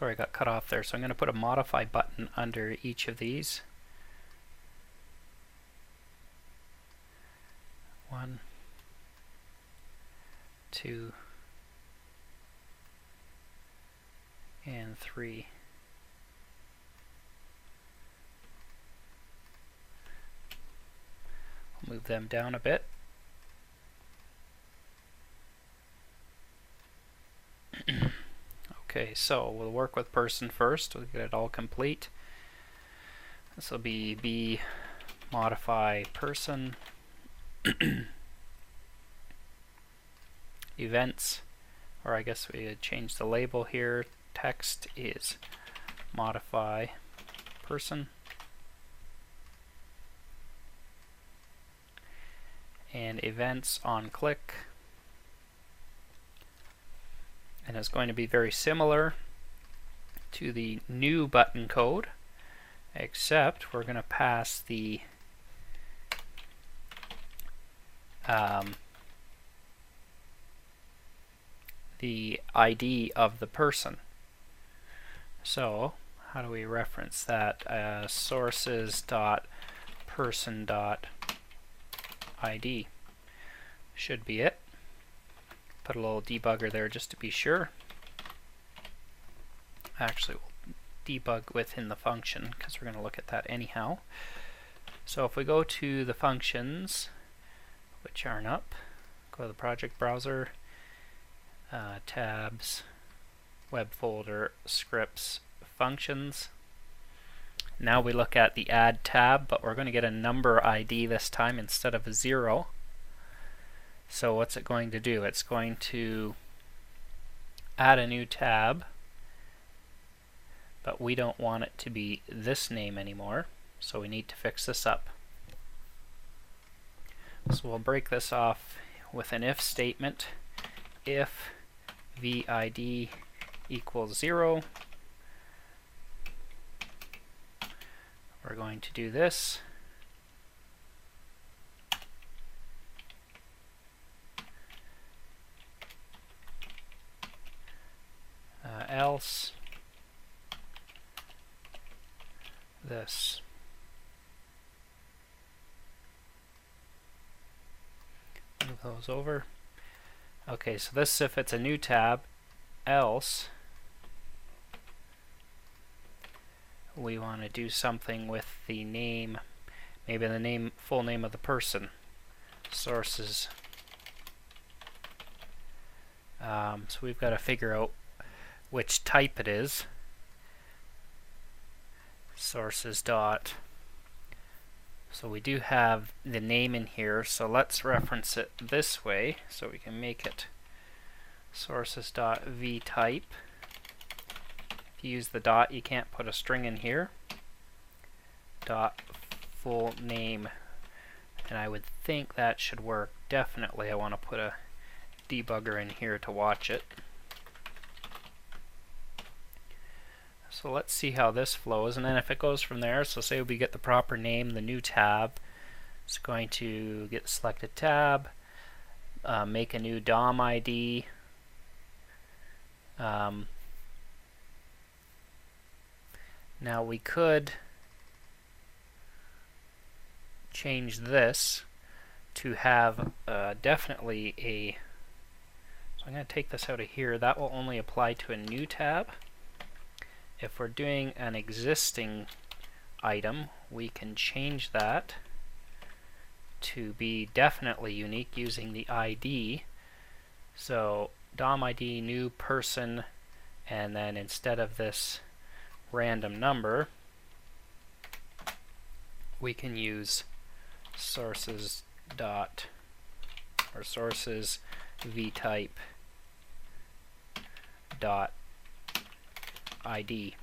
Sorry, I got cut off there. So I'm going to put a modify button under each of these. 1, 2, and 3. I'll move them down a bit. Okay, so we'll work with person first. We'll get it all complete. This will be modify person. Events, or I guess we would change the label here. Text is modify person. And events on click. And it's going to be very similar to the new button code, except we're going to pass the ID of the person. So how do we reference that? Sources.person.id should be it. Put a little debugger there just to be sure. Actually, we'll debug within the function because we're going to look at that anyhow. So if we go to the functions, which aren't up, go to the project browser, tabs, web folder, scripts, functions. Now we look at the add tab, but we're going to get a number ID this time instead of a 0. So what's it going to do? It's going to add a new tab, but we don't want it to be this name anymore, so we need to fix this up. So we'll break this off with an if statement. If vid equals 0, we're going to do this. Else this. Move those over. Okay, so this if it's a new tab, else we want to do something with the name, maybe the full name of the person. Sources. So we've got to figure out which type it is. Sources dot. So we do have the name in here, so let's reference it this way so we can make it sources dot vtype. If you use the dot, you can't put a string in here. Dot full name, and I would think that should work. Definitely I want to put a debugger in here to watch it. So let's see how this flows, and then if it goes from there, so say we get the proper name, the new tab, it's going to get selected tab, make a new DOM ID, now we could change this to have definitely a, so I'm going to take this out of here, that will only apply to a new tab. If we're doing an existing item, we can change that to be definitely unique using the ID. So DOM ID new person, and then instead of this random number, we can use sources dot or sources vtype dot ID.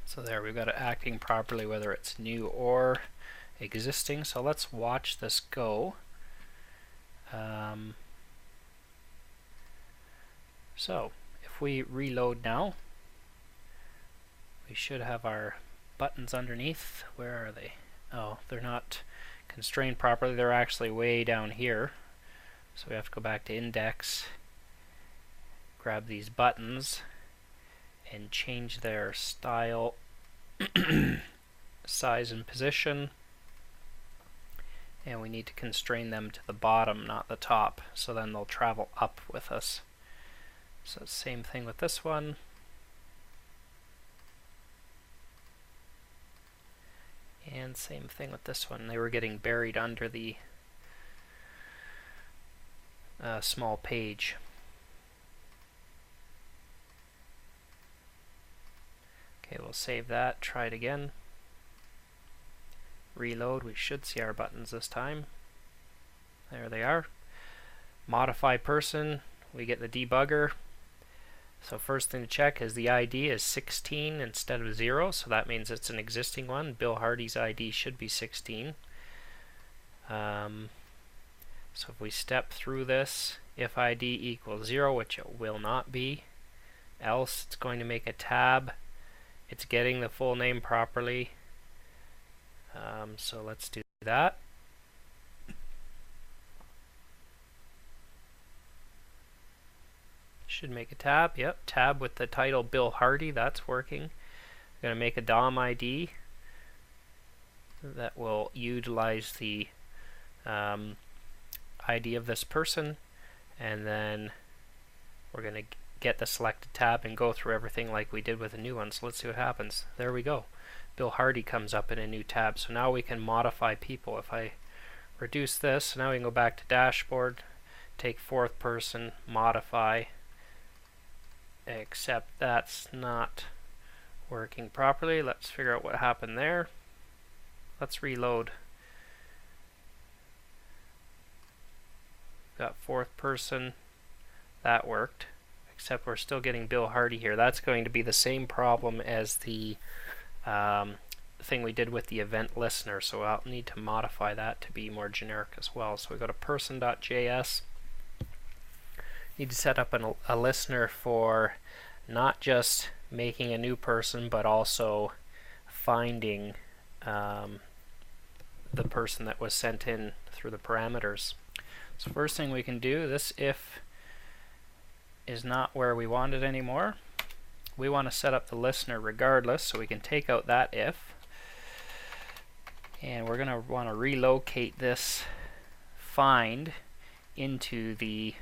So there, we've got it acting properly whether it's new or existing. So let's watch this go. So if we reload now, we should have our buttons underneath. Where are they? Oh, they're not constrained properly. They're actually way down here. So we have to go back to index grab these buttons and change their style, size, and position. And we need to constrain them to the bottom, not the top, so then they'll travel up with us. So same thing with this one. And same thing with this one. They were getting buried under the small page. Okay, we'll save that, try it again. Reload, we should see our buttons this time. There they are. Modify person, we get the debugger. So first thing to check is the ID is 16 instead of 0, so that means it's an existing one. Bill Hardy's ID should be 16. So if we step through this, if ID equals 0, which it will not be, else it's going to make a tab. It's getting the full name properly. So let's do that. Should make a tab. Yep, tab with the title Bill Hardy. That's working. I'm going to make a DOM ID that will utilize the ID of this person, and then we're going to get the selected tab and go through everything like we did with the new one. So let's see what happens. There we go. Bill Hardy comes up in a new tab. So now we can modify people. If I reduce this, now we can go back to dashboard, take fourth person, modify, except that's not working properly. Let's figure out what happened there. Let's reload. Got fourth person. That worked. Except we're still getting Bill Hardy here. That's going to be the same problem as the thing we did with the event listener. So I'll need to modify that to be more generic as well. So we go to person.js. Need to set up a listener for not just making a new person, but also finding the person that was sent in through the parameters. So first thing we can do, this if is not where we want it anymore. We want to set up the listener regardless, so we can take out that if. And we're going to want to relocate this find into the,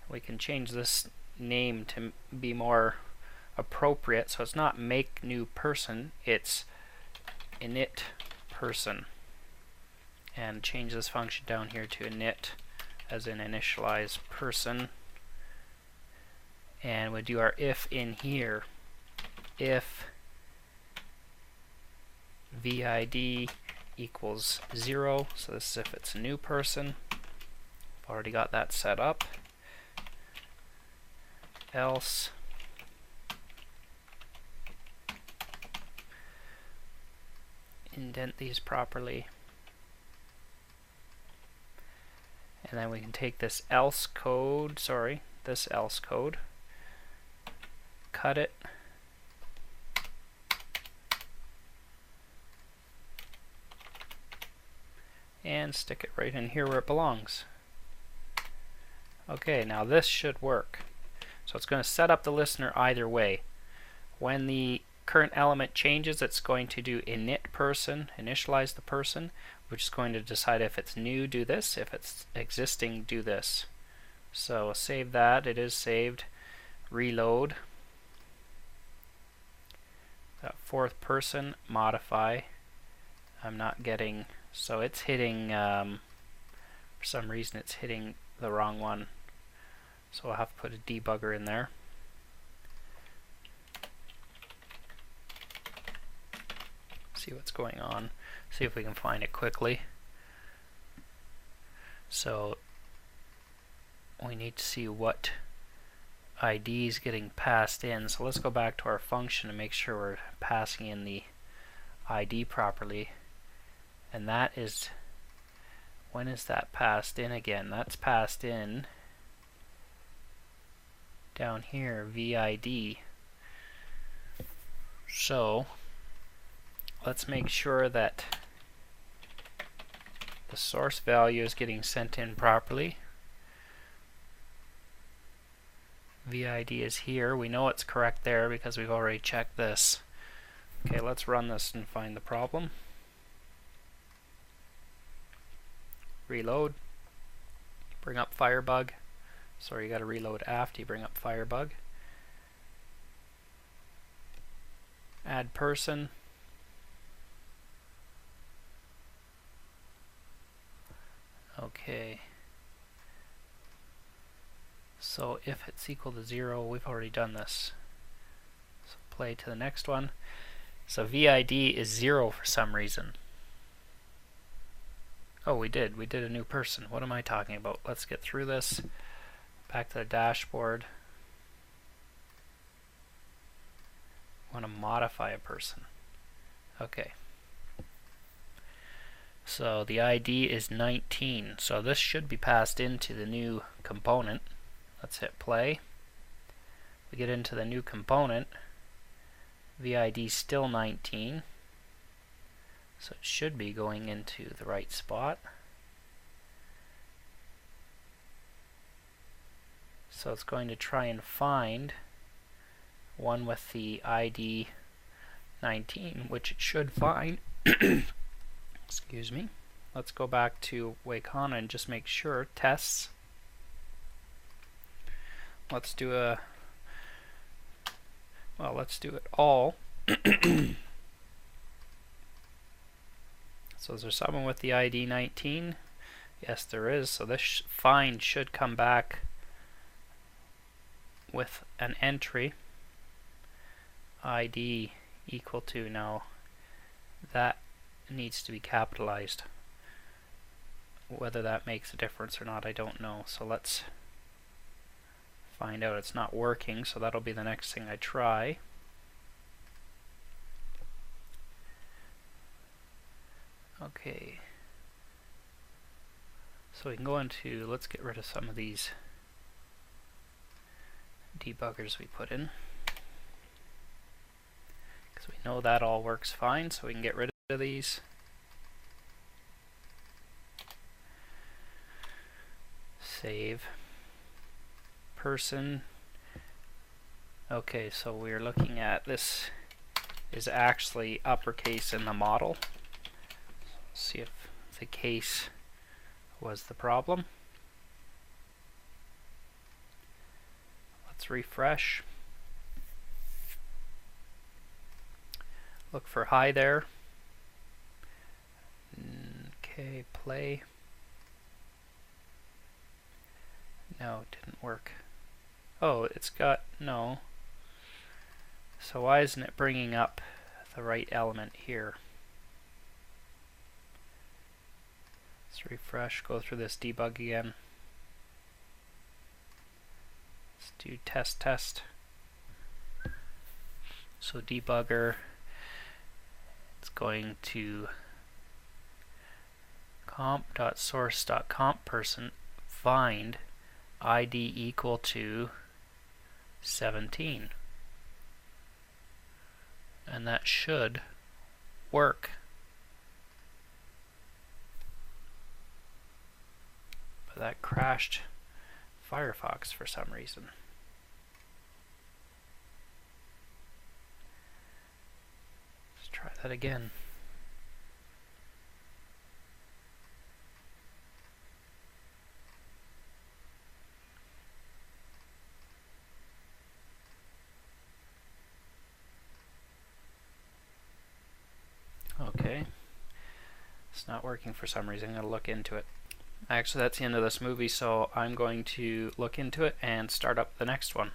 we can change this name to be more appropriate. So it's not make new person, it's init person. And change this function down here to init as in initialize person. And we do our if in here. If vid equals 0, so this is if it's a new person. I've already got that set up. Else indent these properly. And then we can take this else code, this else code, cut it, and stick it right in here where it belongs. Okay, now this should work. So it's going to set up the listener either way. When the current element changes, it's going to do init person, initialize the person, which is going to decide if it's new, do this, if it's existing, do this. So save that, it is saved. Reload. Fourth person, modify. I'm not getting, so it's hitting, for some reason it's hitting the wrong one. So I'll have to put a debugger in there. See what's going on. See if we can find it quickly. So we need to see what ID is getting passed in. So let's go back to our function and make sure we're passing in the ID properly. And that is, when is that passed in again? That's passed in down here, vid. So let's make sure that the source value is getting sent in properly. VID is here. We know it's correct there because we've already checked this. Okay, let's run this and find the problem. Reload. Bring up Firebug. Sorry, you got to reload after you bring up Firebug. Add person. Okay. So if it's equal to 0, we've already done this. So play to the next one. So VID is 0 for some reason. Oh, we did a new person. What am I talking about? Let's get through this. Back to the dashboard. I want to modify a person. Okay. So the ID is 19. So this should be passed into the new component. Let's hit play. We get into the new component. VID still 19. So it should be going into the right spot. So it's going to try and find one with the ID 19, which it should find. Excuse me. Let's go back to Wakana and just make sure. Tests. Let's do a... Well, let's do it all. So is there someone with the ID 19? Yes, there is. So this find should come back with an entry. ID equal to, now that needs to be capitalized. Whether that makes a difference or not, I don't know. So let's find out. It's not working, so that'll be the next thing I try. Okay. So we can go into, let's get rid of some of these debuggers we put in. Because we know that all works fine, so we can get rid of these. Save. Person. Okay, so we're looking at this is actually uppercase in the model. See if the case was the problem. Let's refresh. Look for hi there. Okay, play. No, it didn't work. Oh, it's got no. So why isn't it bringing up the right element here? Let's refresh, go through this debug again. Let's do test. So debugger, it's going to comp.source.comp person find ID equal to 17. And that should work. But that crashed Firefox for some reason. Let's try that again. Okay. It's not working for some reason. I'm going to look into it. Actually, that's the end of this movie, so I'm going to look into it and start up the next one.